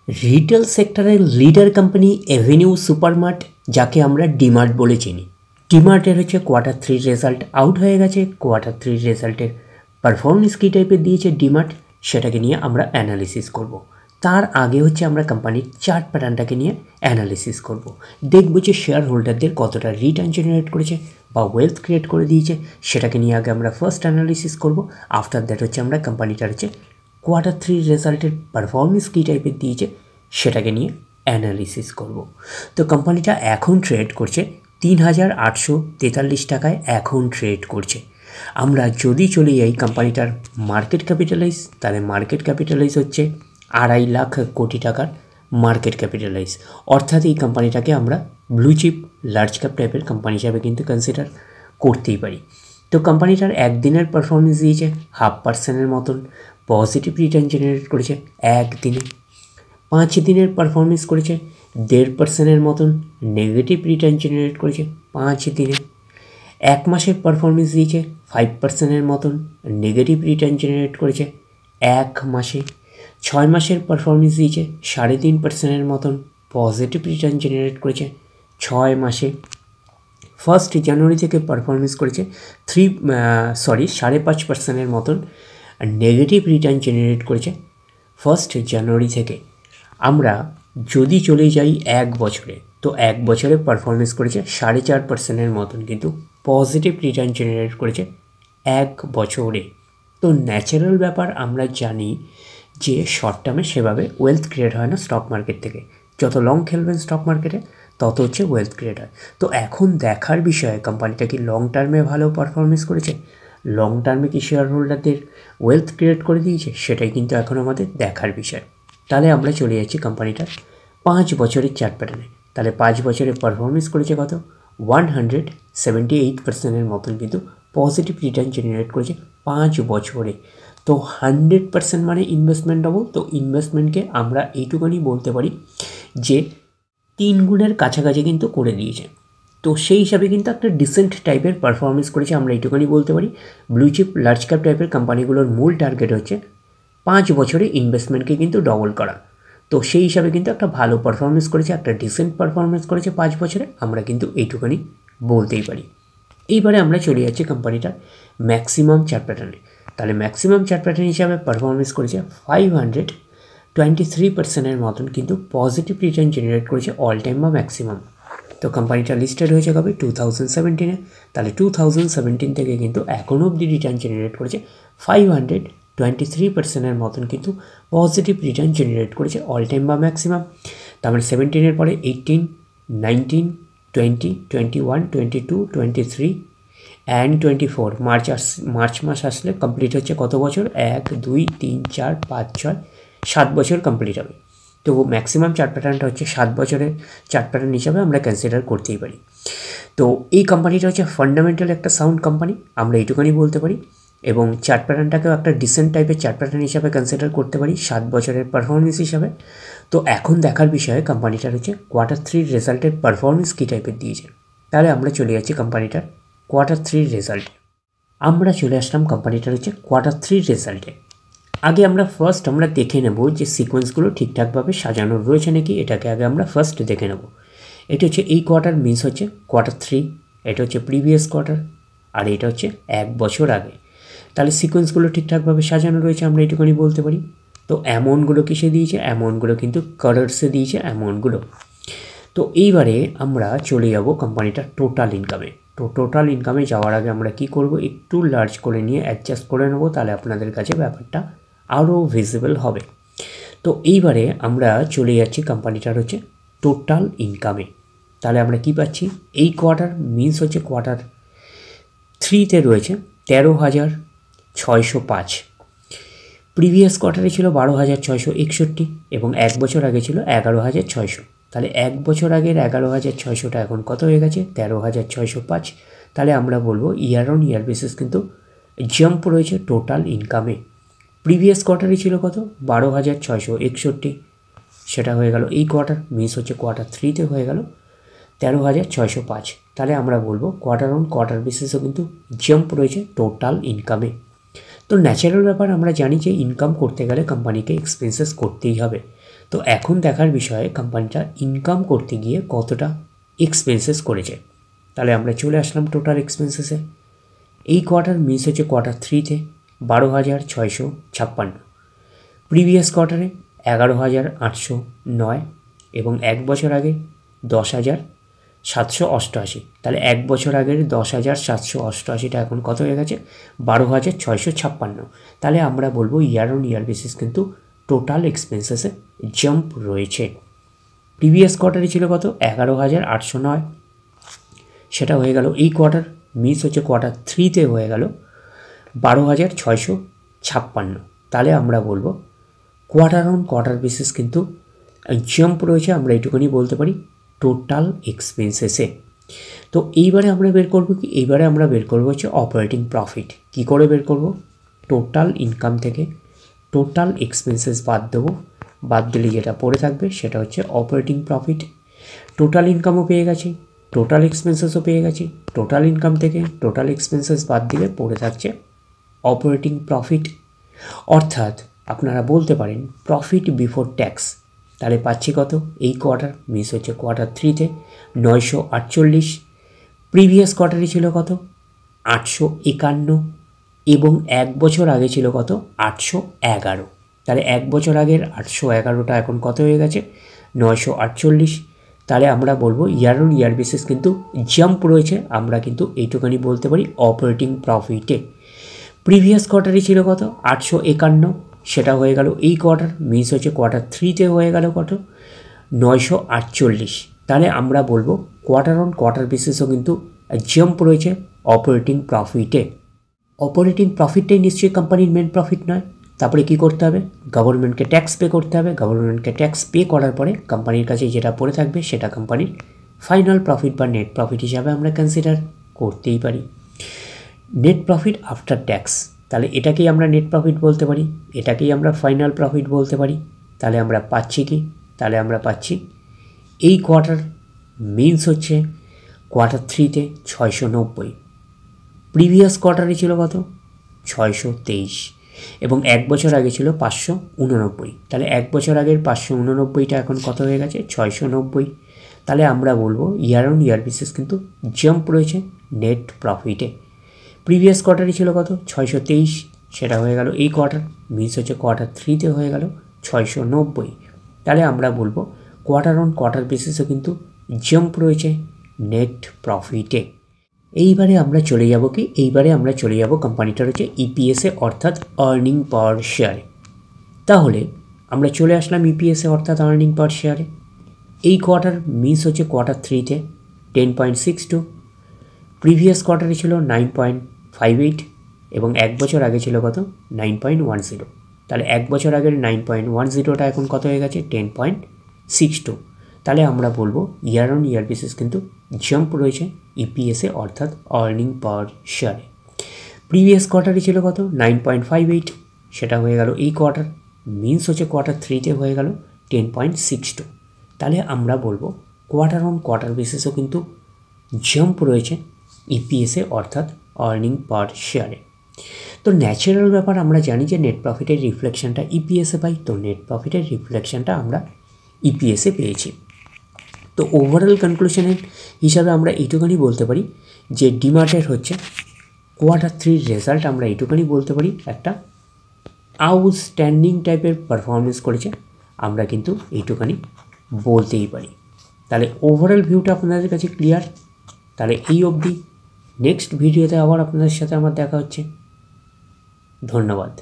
Retail সেক্টরের leader company Avenue supermart, যাকে আমরা ডিমার্ট বলে চিনি। ডিমার্টের হচ্ছে Q3 রেজাল্ট আউট হয়ে গেছে। Q3 রেজাল্টের পারফরমেন্স কী টাইপের দিয়েছে ডিমার্ট, সেটাকে নিয়ে আমরা অ্যানালিসিস করব। তার আগে হচ্ছে আমরা কোম্পানির চার্ট প্যাটার্নটাকে নিয়ে অ্যানালিসিস করব। দেখব যে শেয়ার হোল্ডারদের কতটা রিটার্ন জেনারেট করেছে বা ওয়েলথ ক্রিয়েট করে দিয়েছে, সেটাকে নিয়ে আগে আমরা ফার্স্ট অ্যানালিসিস করব। আফটার দ্যাট হচ্ছে আমরা কোম্পানিটার হচ্ছে Q3 রেজাল্টের পারফরমেন্স কী টাইপের দিয়েছে সেটাকে নিয়ে অ্যানালিসিস করব। তো কোম্পানিটা এখন ট্রেড করছে ৩,৮৪৩ টাকায় এখন ট্রেড করছে। আমরা যদি চলে যাই কোম্পানিটার মার্কেট ক্যাপিটালাইজ, তাহলে মার্কেট ক্যাপিটালাইজ হচ্ছে ২.৫ লাখ কোটি টাকার মার্কেট ক্যাপিটালাইজ। অর্থাৎ এই কোম্পানিটাকে আমরা ব্লু চিপ লার্জ ক্যাপ টাইপের কোম্পানি হিসাবে কিন্তু কনসিডার করতেই পারি। তো কোম্পানিটার একদিনের পারফরমেন্স দিয়েছে 0.5% মতন পজিটিভ রিটার্ন জেনারেট করেছে একদিনে। 5 দিনের পারফরমেন্স করেছে 1.5% মতন নেগেটিভ রিটার্ন জেনারেট করেছে 5 দিনে। 1 মাসের পারফরমেন্স দিয়েছে 5% মতন নেগেটিভ রিটার্ন জেনারেট করেছে 1 মাসে। 6 মাসের পারফরমেন্স দিয়েছে 3.5% মতন পজিটিভ রিটার্ন জেনারেট করেছে 6 মাসে। 1 জানুয়ারি থেকে পারফরমেন্স করেছে 5.5% মতন নেগেটিভ রিটার্ন জেনারেট করেছে 1 জানুয়ারি থেকে। আমরা যদি চলে যাই 1 বছরে, তো 1 বছরে পারফরমেন্স করেছে 4.5% মতন কিন্তু পজিটিভ রিটার্ন জেনারেট করেছে 1 বছরে। তো ন্যাচারাল ব্যাপার, আমরা জানি যে শর্ট টার্মে সেভাবে ওয়েলথ ক্রিয়েট হয় না স্টক মার্কেট থেকে। যত লং খেলবেন স্টক মার্কেটে তত হচ্ছে ওয়েলথ ক্রিয়েট হয়। তো এখন দেখার বিষয় কোম্পানিটা কি লং টার্মে ভালো পারফরমেন্স করেছে, লং টার্মে কি শেয়ার হোল্ডারদের ওয়েলথ ক্রিয়েট করে দিয়েছে, সেটাই কিন্তু এখন আমাদের দেখার বিষয়। তাহলে আমরা চলে যাচ্ছি কোম্পানিটার 5 বছরের চার্ট প্যাটার্নে। তাহলে 5 বছরে পারফরমেন্স করেছে কত, 178%-এর মতন কিন্তু পজিটিভ রিটার্ন জেনারেট করেছে 5 বছরে। তো 100% মানে ইনভেস্টমেন্ট ডবল। তো ইনভেস্টমেন্টকে আমরা এইটুকুনি বলতে পারি যে 3 গুণের কাছাকাছি কিন্তু করে দিয়েছে। তো সেই হিসাবে কিন্তু একটা ডিসেন্ট টাইপের পারফরমেন্স করেছে, আমরা এইটুকুনি বলতে পারি। ব্লু চিপ লার্জ ক্যাপ টাইপের কোম্পানিগুলোর মূল টার্গেট হচ্ছে 5 বছরে ইনভেস্টমেন্টকে কিন্তু ডবল করা। তো সেই হিসাবে কিন্তু একটা ভালো পারফরমেন্স করেছে, একটা ডিসেন্ট পারফরমেন্স করেছে 5 বছরে, আমরা কিন্তু এইটুকুনি বলতেই পারি। এইবারে আমরা চলে যাচ্ছি কোম্পানিটার ম্যাক্সিমাম চার্ট প্যাটার্নে। তাহলে ম্যাক্সিমাম চার্ট প্যাটার্ন হিসাবে পারফরমেন্স করেছে 523%-এর মতন কিন্তু পজিটিভ রিটার্ন জেনারেট করেছে অল টাইম বা ম্যাক্সিমাম। তো কোম্পানিটা লিস্টেড হয়েছে কবে, 2017-এ। তাহলে 2017 থেকে কিন্তু এখনও অবধি রিটার্ন জেনারেট করেছে 523%-এর মতন কিন্তু পজিটিভ রিটার্ন জেনারেট করেছে অল টাইম বা ম্যাক্সিমাম। তার মানে 17-এর পরে 18, 19, 20, 21, 22, 23 অ্যান্ড 24 মার্চ মাস আসলে কমপ্লিট হচ্ছে কত বছর, 1, 2, 3, 4, 5, 6, 7 বছর কমপ্লিট হবে। তো ম্যাক্সিমাম চার্ট প্যাটার্নটা হচ্ছে 7 বছরের চার্ট প্যাটার্ন হিসাবে আমরা কনসিডার করতেই পারি। তো এই কোম্পানিটা হচ্ছে ফান্ডামেন্টাল একটা সাউন্ড কোম্পানি, আমরা এইটুকুনি বলতে পারি। এবং চার্ট প্যাটার্নটাকেও একটা ডিসেন্ট টাইপের চার্ট প্যাটার্ন হিসাবে কনসিডার করতে পারি 7 বছরের পারফরমেন্স হিসাবে। তো এখন দেখার বিষয়ে কোম্পানিটার হচ্ছে Q3 রেজাল্টের পারফরমেন্স কী টাইপের দিয়েছে। তাহলে আমরা চলে যাচ্ছি কোম্পানিটার Q3 রেজাল্টে। আমরা চলে আসলাম কোম্পানিটার হচ্ছে Q3 রেজাল্টে। আগে আমরা আমরা দেখে নেব যে সিকোয়েন্সগুলো ঠিকঠাকভাবে সাজানো রয়েছে নাকি, এটাকে আগে আমরা ফার্স্ট দেখে নেব। এটা হচ্ছে এই কোয়ার্টার মিনস হচ্ছে Q3, এটা হচ্ছে প্রিভিয়াস কোয়ার্টার, আর এটা হচ্ছে 1 বছর আগে। তাহলে সিকোয়েন্সগুলো ঠিকঠাকভাবে সাজানো রয়েছে, আমরা এইটুকুনি বলতে পারি। তো অ্যামাউন্টগুলো কিসে দিয়েছে, অ্যামাউন্টগুলো কিন্তু কালার্সে দিয়েছে অ্যামাউন্টগুলো। তো এইবারে আমরা চলে যাব কোম্পানিটার টোটাল ইনকামে। তো টোটাল ইনকামে যাওয়ার আগে আমরা কি করব, একটু লার্জ করে নিয়ে অ্যাডজাস্ট করে নেব, তাহলে আপনাদের কাছে ব্যাপারটা আরও ভিজিবল হবে। তো এইবারে আমরা চলে যাচ্ছি কোম্পানিটার হচ্ছে টোটাল ইনকামে। তাহলে আমরা কি পাচ্ছি, এই কোয়ার্টার মিনস হচ্ছে Q3-তে রয়েছে 13,605। প্রিভিয়াস কোয়ার্টারে ছিল 12,661 এবং 1 বছর আগে ছিল 11,600। তাহলে 1 বছর আগের 11,600টা এখন কত হয়ে গেছে, 13,605। তাহলে আমরা বলবো ইয়ার অন ইয়ার বেসিস কিন্তু জাম্প রয়েছে টোটাল ইনকামে। প্রিভিয়াস কোয়ার্টারে ছিল কত, 12,661, সেটা হয়ে গেল এই কোয়ার্টার মিস হচ্ছে Q3-তে হয়ে গেল 13,605। তাহলে আমরা বলবো কোয়ার্টার অন কোয়ার্টার বেসিসও কিন্তু জাম্প রয়েছে টোটাল ইনকামে। তো ন্যাচারাল ব্যাপার, আমরা জানি যে ইনকাম করতে গেলে কোম্পানিকে এক্সপেন্সেস করতেই হবে। তো এখন দেখার বিষয়ে কোম্পানিটা ইনকাম করতে গিয়ে কতটা এক্সপেন্সেস করেছে। তাহলে আমরা চলে আসলাম টোটাল এক্সপেন্সেসে। এই কোয়ার্টার মিস হচ্ছে কোয়ার্টার 3-তে 12,656, প্রিভিয়াস কোয়ার্টারে 11,809 এবং এক বছর আগে 10,788। তাহলে এক বছর আগের 10,788টা এখন কত হয়ে গেছে? 12,656। তাহলে আমরা বলবো ইয়ার অন ইয়ার বেসিস কিন্তু টোটাল এক্সপেন্সেসে জাম্প রয়েছে। প্রিভিয়াস কোয়ার্টারে ছিল কত? 11,809, সেটা হয়ে গেল এই কোয়ার্টার মিস হচ্ছে কোয়ার্টার 3-তে হয়ে গেল 12,656। তাহলে আমরা বলবো কোয়ার্টার অন কোয়ার্টার বেসিস কিন্তু জাম্প রয়েছে, আমরা এইটুকুনি বলতে পারি টোটাল এক্সপেন্সেসে। তো এইবারে আমরা বের করব কি? এইবারে আমরা বের করবো হচ্ছে অপারেটিং প্রফিট। কি করে বের করব? টোটাল ইনকাম থেকে টোটাল এক্সপেন্সেস বাদ দেবো, বাদ দিলে যেটা পড়ে থাকবে সেটা হচ্ছে অপারেটিং প্রফিট। টোটাল ইনকামও পেয়ে গেছি, টোটাল এক্সপেন্সেসও পেয়ে গেছি। টোটাল ইনকাম থেকে টোটাল এক্সপেন্সেস বাদ দিলে পড়ে থাকছে অপারেটিং প্রফিট, অর্থাৎ আপনারা বলতে পারেন প্রফিট বিফোর ট্যাক্স। তাহলে পাচ্ছি কত? এই কোয়ার্টার মিস হচ্ছে কোয়ার্টার 3-তে 948, প্রিভিয়াস কোয়ার্টারে ছিল কত? 851 এবং এক বছর আগে ছিল কত? 811। তাহলে এক বছর আগের 811টা এখন কত হয়ে গেছে? 948। তাহলে আমরা বলবো ইয়ার অন ইয়ার বেসিস কিন্তু জাম্প রয়েছে, আমরা কিন্তু এইটুখানি বলতে পারি অপারেটিং প্রফিটে। প্রিভিয়াস কোয়ার্টারে ছিল কত? 851, সেটা হয়ে গেল এই কোয়ার্টার মিস হচ্ছে কোয়ার্টার 3-তে হয়ে গেল কত? 948। তাহলে আমরা বলবো কোয়ার্টার অন কোয়ার্টার বেসিসও কিন্তু জাম্প রয়েছে অপারেটিং প্রফিটে। অপারেটিং প্রফিটটাই নিশ্চয়ই কোম্পানির মেন প্রফিট নয়। তারপরে কি করতে হবে? গভর্নমেন্টকে ট্যাক্স পে করতে হবে। গভর্নমেন্টকে ট্যাক্স পে করার পরে কোম্পানির কাছে যেটা পড়ে থাকবে সেটা কোম্পানির ফাইনাল প্রফিট বা নেট প্রফিট হিসাবে আমরা কনসিডার করতেই পারি। নেট প্রফিট আফটার ট্যাক্স, তাহলে এটাকেই আমরা নেট প্রফিট বলতে পারি, এটাকেই আমরা ফাইনাল প্রফিট বলতে পারি। তাহলে আমরা পাচ্ছি কি? তাহলে আমরা পাচ্ছি এই কোয়ার্টার মিনস হচ্ছে কোয়ার্টার 3-তে 690, প্রিভিয়াস কোয়ার্টারে ছিল কত? 623 এবং এক বছর আগে ছিল 589। তাহলে এক বছর আগের 589টা এখন কত হয়ে গেছে? 690। তাহলে আমরা বলবো ইয়ার অন ইয়ার বেসিস কিন্তু জাম্প রয়েছে নেট প্রফিটে। প্রিভিয়াস কোয়ার্টারে ছিল কত? 623, সেটা হয়ে গেল এই কোয়ার্টার মিস হচ্ছে কোয়ার্টার 3-তে হয়ে গেল 690। তাহলে আমরা বলবো কোয়ার্টার অন কোয়ার্টার বেসিসও কিন্তু জাম্প রয়েছে নেট প্রফিটে। এইবারে আমরা চলে যাব কি? এইবারে আমরা চলে যাব কোম্পানিটার হচ্ছে ইপিএসে অর্থাৎ আর্নিং পার শেয়ারে। তাহলে আমরা চলে আসলাম ইপিএসে অর্থাৎ আর্নিং পার শেয়ারে। এই কোয়ার্টার মিস হচ্ছে কোয়ার্টার 3-তে 10.62, প্রিভিয়াস কোয়ার্টারে ছিল 9.58 এবং এক বছর আগে ছিল কত? 9.10। তাহলে এক বছর আগের 9.10টা এখন কত হয়ে গেছে? 10.62। তাহলে আমরা বলবো ইয়ার অন ইয়ার বেসিস কিন্তু জাম্প রয়েছে ইপিএসে অর্থাৎ আর্নিং পার শেয়ারে। প্রিভিয়াস কোয়ার্টারে ছিল কত? 9.58, সেটা হয়ে গেল এই কোয়ার্টার মিনস হচ্ছে কোয়ার্টার 3-তে হয়ে গেল 10.62। তাহলে আমরা বলবো কোয়ার্টার অন কোয়ার্টার বেসিসও কিন্তু জাম্প রয়েছে ইপিএসে অর্থাৎ আর্নিং পার শেয়ারে। তো ন্যাচারাল ব্যাপার, আমরা জানি যে নেট প্রফিটের রিফ্লেকশনটা ইপিএসে পাই, তো নেট প্রফিটের রিফ্লেকশনটা আমরা ইপিএসে পেয়েছি। তো ওভারঅল কনক্লুশনের হিসাবে আমরা এইটুখানি বলতে পারি যে ডিমার্টের হচ্ছে কোয়ার্টার 3 রেজাল্ট আমরা এইটুখানি বলতে পারি একটা আউটস্ট্যান্ডিং টাইপের পারফরমেন্স করেছে, আমরা কিন্তু এইটুখানি বলতেই পারি। তাহলে ওভারঅল ভিউটা আপনাদের কাছে ক্লিয়ার। তাহলে এই অবধি, নেক্সট ভিডিওতে আবার আপনাদের সাথে আমার দেখা হচ্ছে। ধন্যবাদ।